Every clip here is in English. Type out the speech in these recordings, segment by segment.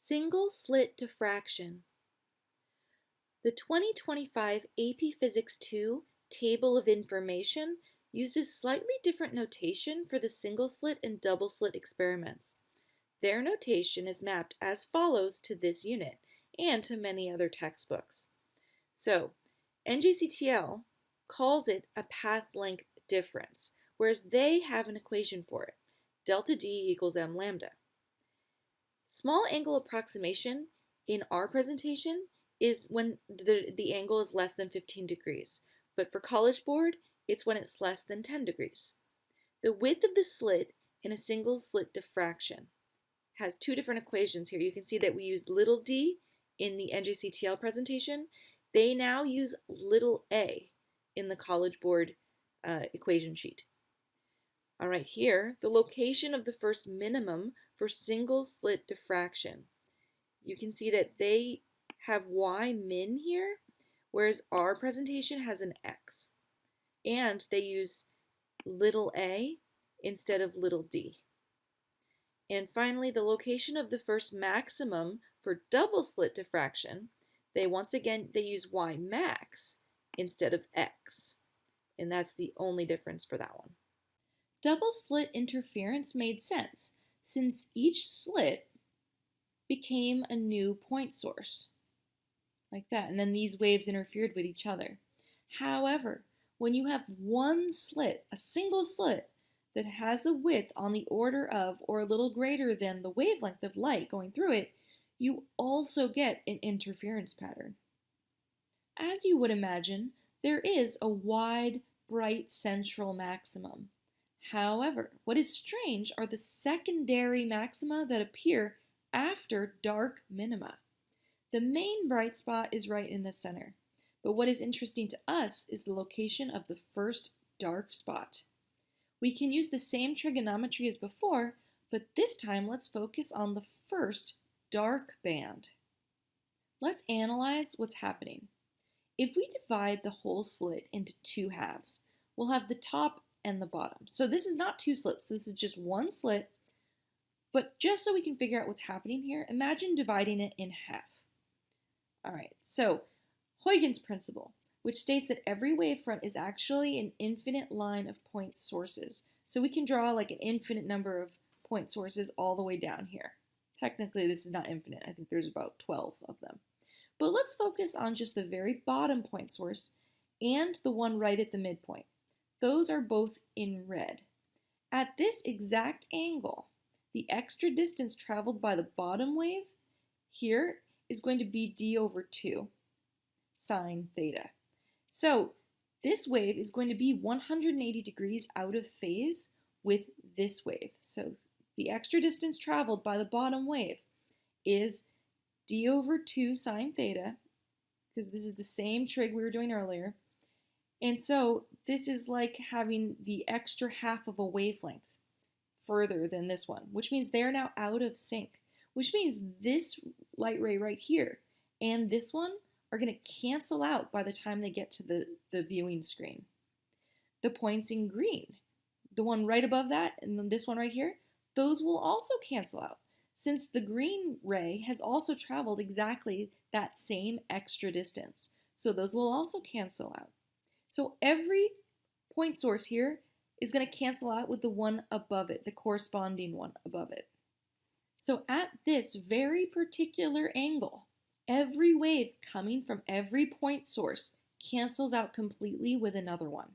Single slit diffraction. The 2025 AP Physics 2 Table of Information uses slightly different notation for the single slit and double slit experiments. Their notation is mapped as follows to this unit and to many other textbooks. So, NJCTL calls it a path length difference, whereas they have an equation for it, delta D equals m lambda. Small angle approximation in our presentation is when the angle is less than 15 degrees, but for College Board, it's when it's less than 10 degrees. The width of the slit in a single slit diffraction has two different equations here. You can see that we used little d in the NJCTL presentation. They now use little a in the College Board equation sheet. All right, here, the location of the first minimum for single slit diffraction. You can see that they have y min here, whereas our presentation has an x. And they use little a instead of little d. And finally, the location of the first maximum for double slit diffraction, they use y max instead of x. And that's the only difference for that one. Double slit interference made sense since each slit became a new point source, like that, and then these waves interfered with each other. However, when you have one slit, a single slit, that has a width on the order of or a little greater than the wavelength of light going through it, you also get an interference pattern. As you would imagine, there is a wide, bright central maximum. However, what is strange are the secondary maxima that appear after dark minima. The main bright spot is right in the center, but what is interesting to us is the location of the first dark spot. We can use the same trigonometry as before, but this time let's focus on the first dark band. Let's analyze what's happening. If we divide the whole slit into two halves, we'll have the top and the bottom. So this is not two slits, this is just one slit, but just so we can figure out what's happening here, imagine dividing it in half. All right, so Huygens principle, which states that every wavefront is actually an infinite line of point sources. So we can draw like an infinite number of point sources all the way down here. Technically, this is not infinite. I think there's about 12 of them. But let's focus on just the very bottom point source and the one right at the midpoint. Those are both in red. At this exact angle, the extra distance traveled by the bottom wave here is going to be d over 2 sine theta. So this wave is going to be 180 degrees out of phase with this wave. So the extra distance traveled by the bottom wave is d over 2 sine theta, because this is the same trig we were doing earlier. And so this is like having the extra half of a wavelength further than this one, which means they're now out of sync, which means this light ray right here and this one are going to cancel out by the time they get to the viewing screen. The points in green, the one right above that and then this one right here, those will also cancel out since the green ray has also traveled exactly that same extra distance. So those will also cancel out. So every point source here is going to cancel out with the one above it, the corresponding one above it. So at this very particular angle, every wave coming from every point source cancels out completely with another one.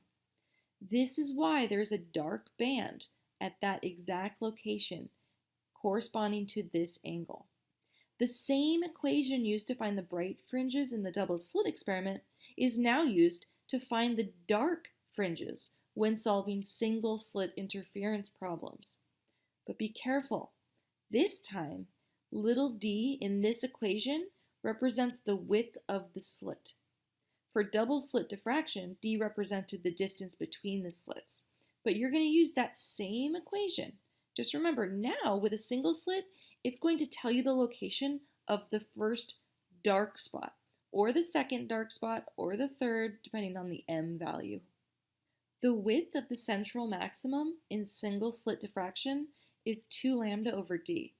This is why there's a dark band at that exact location corresponding to this angle. The same equation used to find the bright fringes in the double slit experiment is now used to find the dark fringes when solving single slit interference problems. But be careful. This time, little d in this equation represents the width of the slit. For double slit diffraction, d represented the distance between the slits. But you're going to use that same equation. Just remember, now with a single slit, it's going to tell you the location of the first dark spot, or the second dark spot, or the third, depending on the m value. The width of the central maximum in single slit diffraction is 2 lambda over d.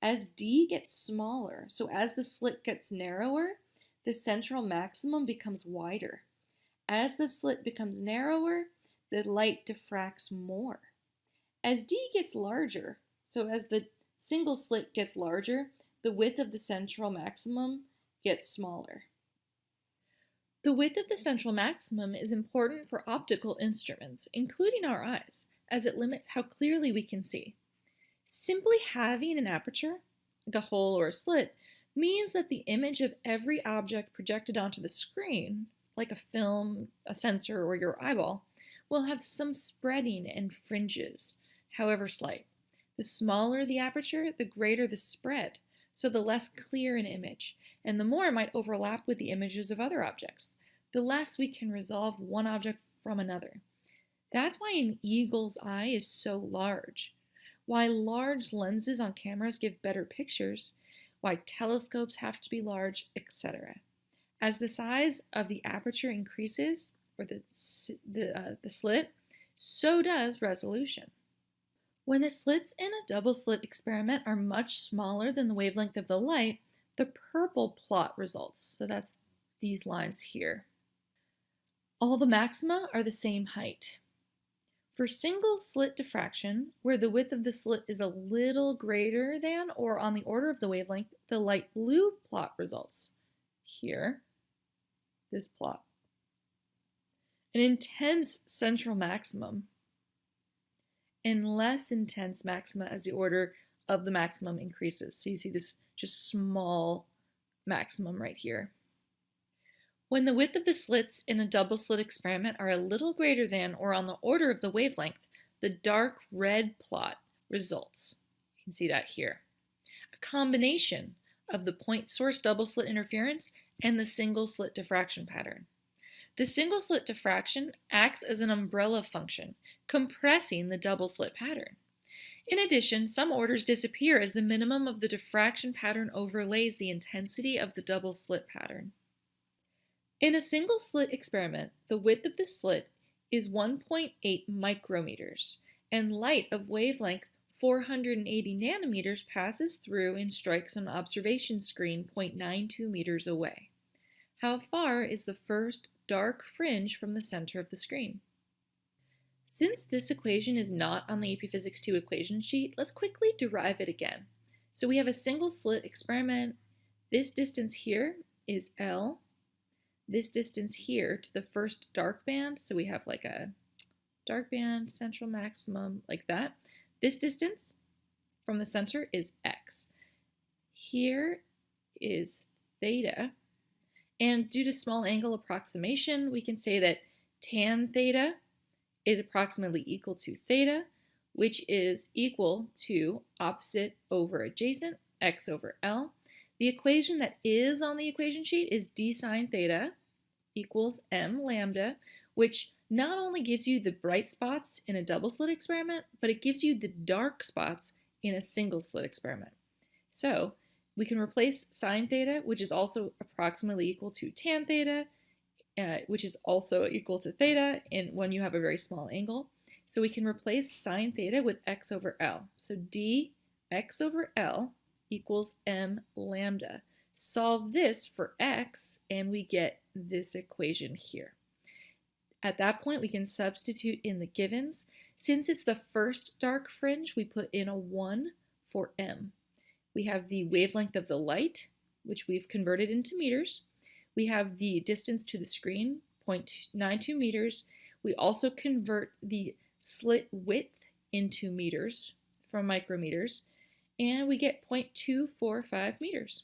As D gets smaller, so as the slit gets narrower, the central maximum becomes wider. As the slit becomes narrower, the light diffracts more. As D gets larger, so as the single slit gets larger, the width of the central maximum gets smaller. The width of the central maximum is important for optical instruments, including our eyes, as it limits how clearly we can see. Simply having an aperture, like a hole or a slit, means that the image of every object projected onto the screen, like a film, a sensor, or your eyeball, will have some spreading and fringes, however slight. The smaller the aperture, the greater the spread, so the less clear an image, and the more it might overlap with the images of other objects, the less we can resolve one object from another. That's why an eagle's eye is so large, why large lenses on cameras give better pictures, why telescopes have to be large, etc. As the size of the aperture increases, or the slit, so does resolution. When the slits in a double slit experiment are much smaller than the wavelength of the light, the purple plot results. So that's these lines here. All the maxima are the same height. For single slit diffraction, where the width of the slit is a little greater than or on the order of the wavelength, the light blue plot results. Here, this plot. An intense central maximum and less intense maxima as the order of the maximum increases. So you see this just small maximum right here. When the width of the slits in a double slit experiment are a little greater than or on the order of the wavelength, the dark red plot results. You can see that here. A combination of the point source double slit interference and the single slit diffraction pattern. The single slit diffraction acts as an umbrella function, compressing the double slit pattern. In addition, some orders disappear as the minimum of the diffraction pattern overlays the intensity of the double slit pattern. In a single slit experiment, the width of the slit is 1.8 micrometers, and light of wavelength 480 nanometers passes through and strikes an observation screen 0.92 meters away. How far is the first dark fringe from the center of the screen? Since this equation is not on the AP Physics 2 equation sheet, let's quickly derive it again. So we have a single slit experiment. This distance here is L. This distance here to the first dark band, so we have like a dark band, central maximum, like that. This distance from the center is X. Here is theta. And due to small angle approximation, we can say that tan theta is approximately equal to theta, which is equal to opposite over adjacent, x over L. The equation that is on the equation sheet is d sine theta equals m lambda, which not only gives you the bright spots in a double slit experiment, but it gives you the dark spots in a single slit experiment. So we can replace sine theta, which is also approximately equal to tan theta, which is also equal to theta when you have a very small angle. So we can replace sine theta with x over L. So d x over L equals m lambda. Solve this for x and we get this equation here. At that point, we can substitute in the givens. Since it's the first dark fringe, we put in a 1 for m. We have the wavelength of the light, which we've converted into meters. We have the distance to the screen, 0.92 meters. We also convert the slit width into meters from micrometers, and we get 0.245 meters.